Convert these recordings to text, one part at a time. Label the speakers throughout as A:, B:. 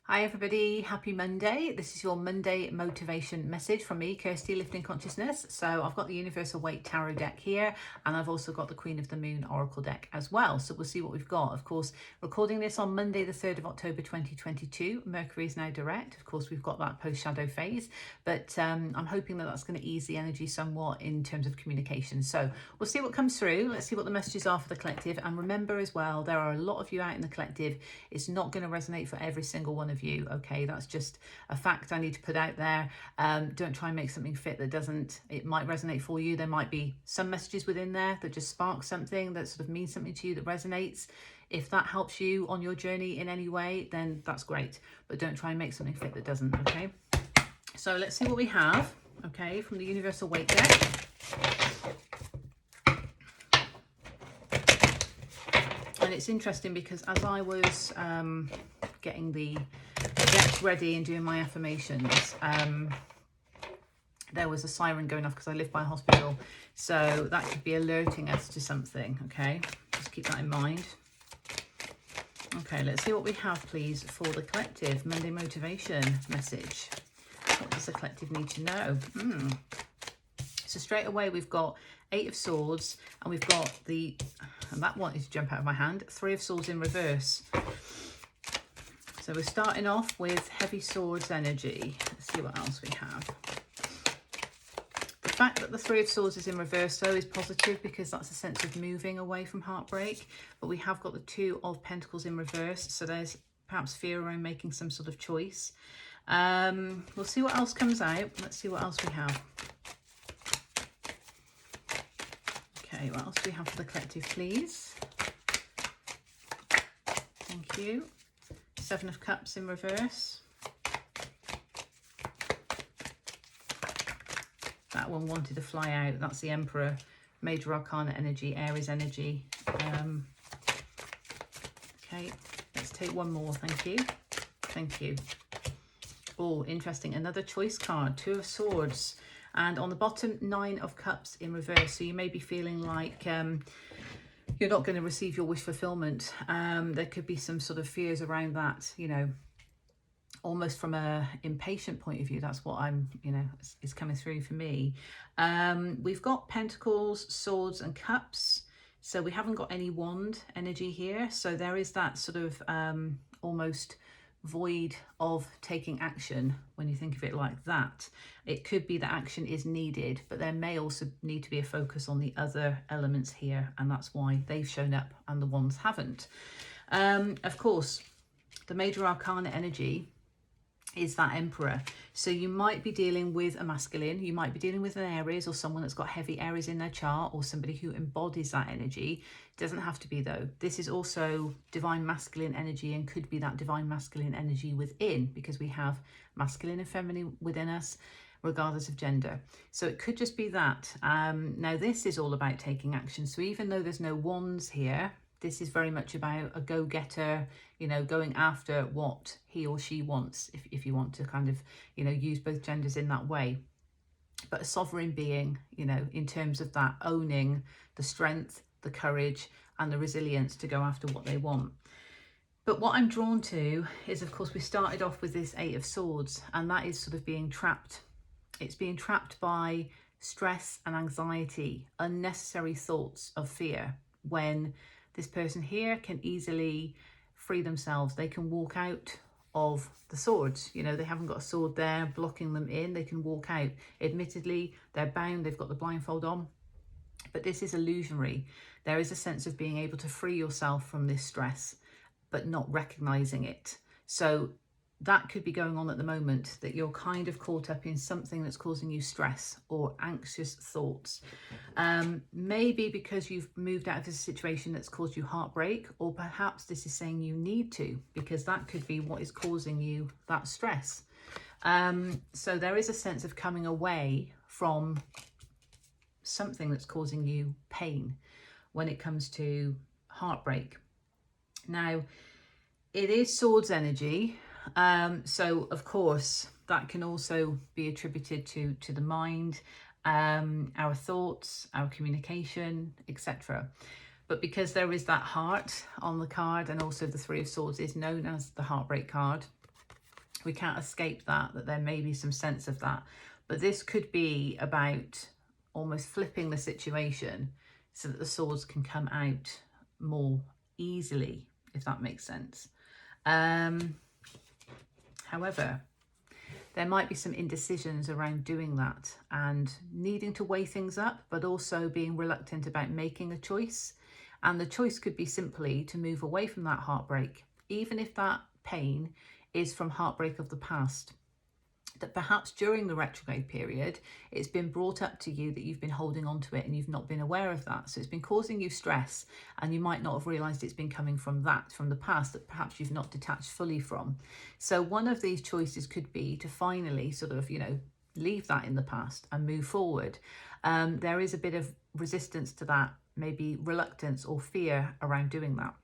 A: Hi everybody, happy Monday. This is your Monday motivation message from me, Kirsty, Lifting Consciousness. So I've got the Universal Weight Tarot deck here, and I've also got the Queen of the Moon Oracle deck as well. So we'll see what we've got. Of course, recording this on Monday, the 3rd of October 2022. Mercury is now direct. Of course, we've got that post-shadow phase, but I'm hoping that that's going to ease the energy somewhat in terms of communication. So we'll see what comes through. Let's see what the messages are for the collective. And remember as well, there are a lot of you out in the collective. It's not going to resonate for every single one of you. Okay, that's just a fact I need to put out there. Don't try and make something fit that doesn't. It might resonate for you. There might be some messages within there that just spark something that sort of means something to you, that resonates. If that helps you on your journey in any way, then that's great, but don't try and make something fit that doesn't. Okay, so let's see what we have, okay, from the Universal Weight deck. And it's interesting because as I was getting the decks ready and doing my affirmations, there was a siren going off because I live by a hospital. So that could be alerting us to something, okay? Just keep that in mind. Okay, let's see what we have, please, for the collective Monday motivation message. What does the collective need to know? So straight away, we've got 8 of Swords, and we've got the, and that wanted to jump out of my hand, 3 of Swords in reverse. So we're starting off with Heavy Swords energy. Let's see what else we have. The fact that the 3 of Swords is in reverse, though, is positive because that's a sense of moving away from heartbreak. But we have got the 2 of Pentacles in reverse, so there's perhaps fear around making some sort of choice. We'll see what else comes out. Let's see what else we have. Okay, what else do we have for the collective, please? Thank you. 7 of Cups in reverse. That one wanted to fly out. That's the Emperor. Major Arcana energy, Aries energy. Okay, let's take one more. Thank you. Thank you. Oh, interesting. Another choice card. 2 of Swords. And on the bottom, 9 of Cups in reverse. So you may be feeling like you're not going to receive your wish fulfillment. There could be some sort of fears around that, you know, almost from a impatient point of view. That's what I'm, you know, is coming through for me. We've got Pentacles, Swords and Cups. So we haven't got any wand energy here. So there is that sort of almost void of taking action when you think of it like that. It could be that action is needed, but there may also need to be a focus on the other elements here, and that's why they've shown up and the ones haven't. Of course, the Major Arcana energy is that Emperor. So you might be dealing with a masculine, you might be dealing with an Aries or someone that's got heavy Aries in their chart, or somebody who embodies that energy. It doesn't have to be though. This is also divine masculine energy, and could be that divine masculine energy within, because we have masculine and feminine within us regardless of gender. So it could just be that. Now this is all about taking action. So even though there's no wands here, this is very much about a go-getter, you know, going after what he or she wants, if you want to kind of, you know, use both genders in that way. But a sovereign being, you know, in terms of that, owning the strength, the courage and the resilience to go after what they want. But what I'm drawn to is, of course, we started off with this 8 of Swords, and that is sort of being trapped. It's being trapped by stress and anxiety, unnecessary thoughts of fear, when this person here can easily free themselves. They can walk out of the swords. You know, they haven't got a sword there blocking them in. They can walk out. Admittedly, they're bound. They've got the blindfold on. But this is illusionary. There is a sense of being able to free yourself from this stress, but not recognizing it. So that could be going on at the moment, that you're kind of caught up in something that's causing you stress or anxious thoughts. Maybe because you've moved out of a situation that's caused you heartbreak, or perhaps this is saying you need to, because that could be what is causing you that stress. So there is a sense of coming away from something that's causing you pain when it comes to heartbreak. Now, it is Swords energy. So of course that can also be attributed to the mind, our thoughts, our communication, etc. But because there is that heart on the card, and also the 3 of Swords is known as the heartbreak card, We can't escape that there may be some sense of that. But this could be about almost flipping the situation so that the swords can come out more easily, if that makes sense. However, there might be some indecisions around doing that and needing to weigh things up, but also being reluctant about making a choice. And the choice could be simply to move away from that heartbreak, even if that pain is from heartbreak of the past. That perhaps during the retrograde period, it's been brought up to you that you've been holding on to it and you've not been aware of that. So it's been causing you stress, and you might not have realized it's been coming from the past, that perhaps you've not detached fully from. So one of these choices could be to finally sort of, leave that in the past and move forward. There is a bit of resistance to that, maybe reluctance or fear around doing that.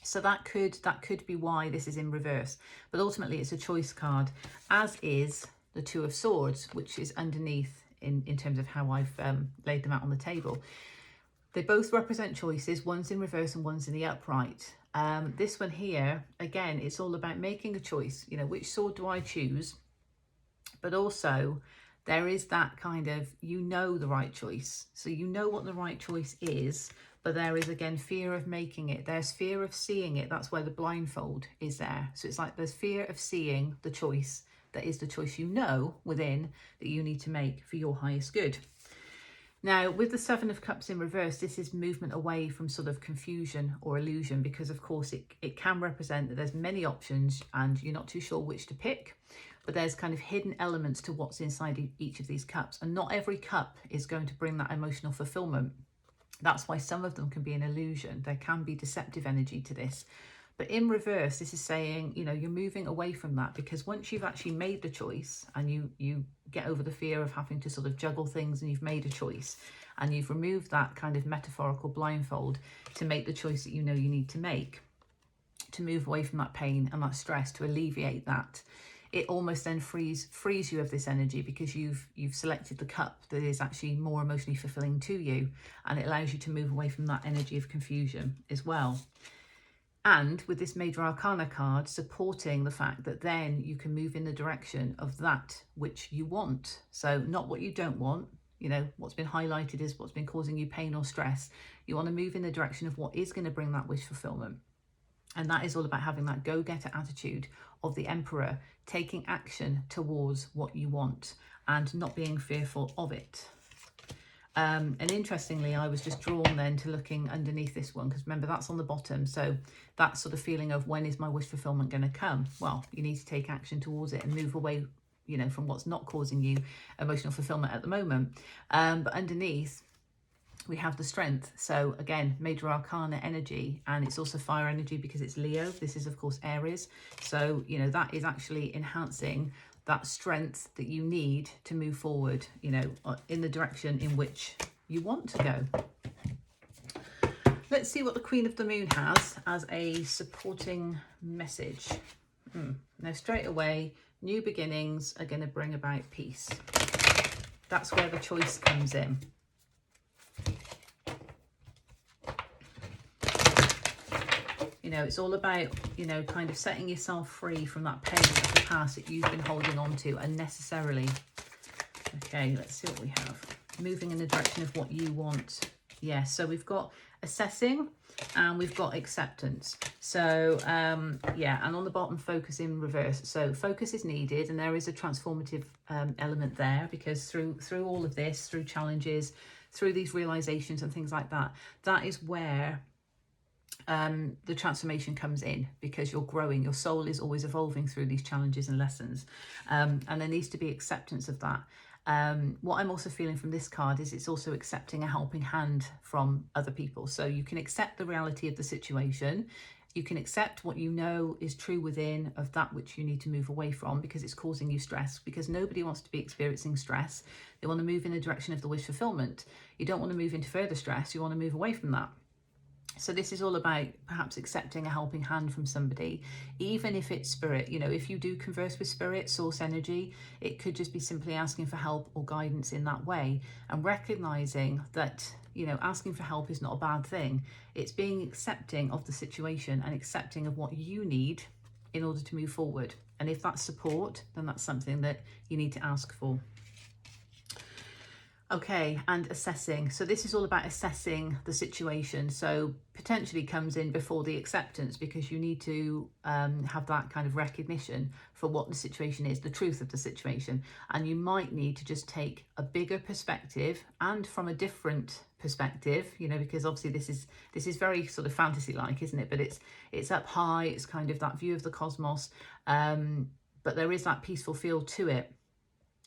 A: So that could be why this is in reverse. But ultimately it's a choice card, as is the Two of Swords, which is underneath in terms of how I've laid them out on the table. They both represent choices. One's in reverse and one's in the upright. This one here, again, it's all about making a choice. Which sword do I choose? But also there is that kind of, the right choice. So you know what the right choice is, but there is, again, fear of making it. There's fear of seeing it. That's why the blindfold is there. So it's like there's fear of seeing the choice that is the choice within that you need to make for your highest good. Now, with the Seven of Cups in reverse, this is movement away from sort of confusion or illusion, because, of course, it can represent that there's many options and you're not too sure which to pick. But there's kind of hidden elements to what's inside each of these cups. And not every cup is going to bring that emotional fulfillment. That's why some of them can be an illusion. There can be deceptive energy to this. But in reverse, this is saying, you're moving away from that, because once you've actually made the choice and you get over the fear of having to sort of juggle things, and you've made a choice and you've removed that kind of metaphorical blindfold to make the choice that you need to make, to move away from that pain and that stress, to alleviate that, it almost then frees you of this energy, because you've selected the cup that is actually more emotionally fulfilling to you, and it allows you to move away from that energy of confusion as well. And with this Major Arcana card supporting the fact that then you can move in the direction of that which you want. So not what you don't want. What's been highlighted is what's been causing you pain or stress. You want to move in the direction of what is going to bring that wish fulfillment. And that is all about having that go-getter attitude of the Emperor, taking action towards what you want and not being fearful of it. And interestingly, I was just drawn then to looking underneath this one, because remember, that's on the bottom. So that sort of feeling of, when is my wish fulfillment going to come? Well, you need to take action towards it and move away, from what's not causing you emotional fulfillment at the moment. But underneath, we have the Strength. So again, Major Arcana energy, and it's also fire energy because it's Leo. This is, of course, Aries. So, that is actually enhancing that strength that you need to move forward, in the direction in which you want to go. Let's see what the Queen of the Moon has as a supporting message. Now, straight away, new beginnings are going to bring about peace. That's where the choice comes in. It's all about, kind of setting yourself free from that pain of the past that you've been holding on to unnecessarily. Okay, let's see what we have. Moving in the direction of what you want. Yes, so we've got assessing and we've got acceptance. So, yeah, and on the bottom, focus in reverse. So focus is needed, and there is a transformative element there, because through all of this, through challenges, through these realizations and things like that, that is where the transformation comes in, because you're growing. Your soul is always evolving through these challenges and lessons, and there needs to be acceptance of that. What I'm also feeling from this card is it's also accepting a helping hand from other people. So you can accept the reality of the situation. You can accept what is true within of that which you need to move away from, because it's causing you stress, because nobody wants to be experiencing stress. They want to move in the direction of the wish fulfillment. You don't want to move into further stress. You want to move away from that. So this is all about perhaps accepting a helping hand from somebody, even if it's spirit. If you do converse with spirit, source energy, it could just be simply asking for help or guidance in that way, and recognizing that, asking for help is not a bad thing. It's being accepting of the situation and accepting of what you need in order to move forward. And if that's support, then that's something that you need to ask for. Okay, and assessing. So this is all about assessing the situation. So potentially comes in before the acceptance, because you need to have that kind of recognition for what the situation is, the truth of the situation. And you might need to just take a bigger perspective and from a different perspective, you know, because obviously this is very sort of fantasy-like, isn't it? But it's up high, it's kind of that view of the cosmos, but there is that peaceful feel to it.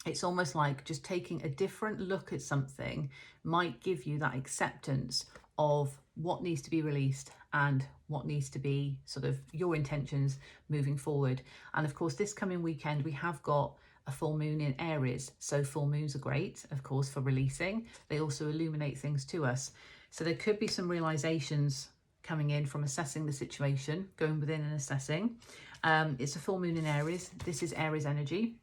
A: It's almost like just taking a different look at something might give you that acceptance of what needs to be released and what needs to be sort of your intentions moving forward. And of course, this coming weekend, we have got a full moon in Aries. So full moons are great, of course, for releasing. They also illuminate things to us. So there could be some realizations coming in from assessing the situation, going within and assessing. It's a full moon in Aries. This is Aries energy.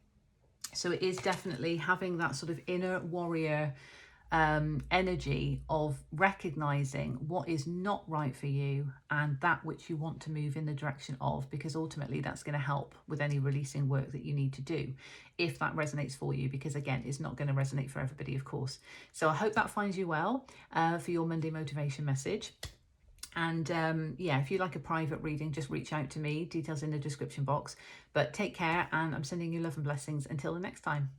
A: So it is definitely having that sort of inner warrior energy of recognizing what is not right for you and that which you want to move in the direction of, because ultimately that's going to help with any releasing work that you need to do, if that resonates for you, because again, it's not going to resonate for everybody, of course. So I hope that finds you well for your Monday motivation message. And yeah, if you'd like a private reading, just reach out to me, details in the description box. But take care, and I'm sending you love and blessings until the next time.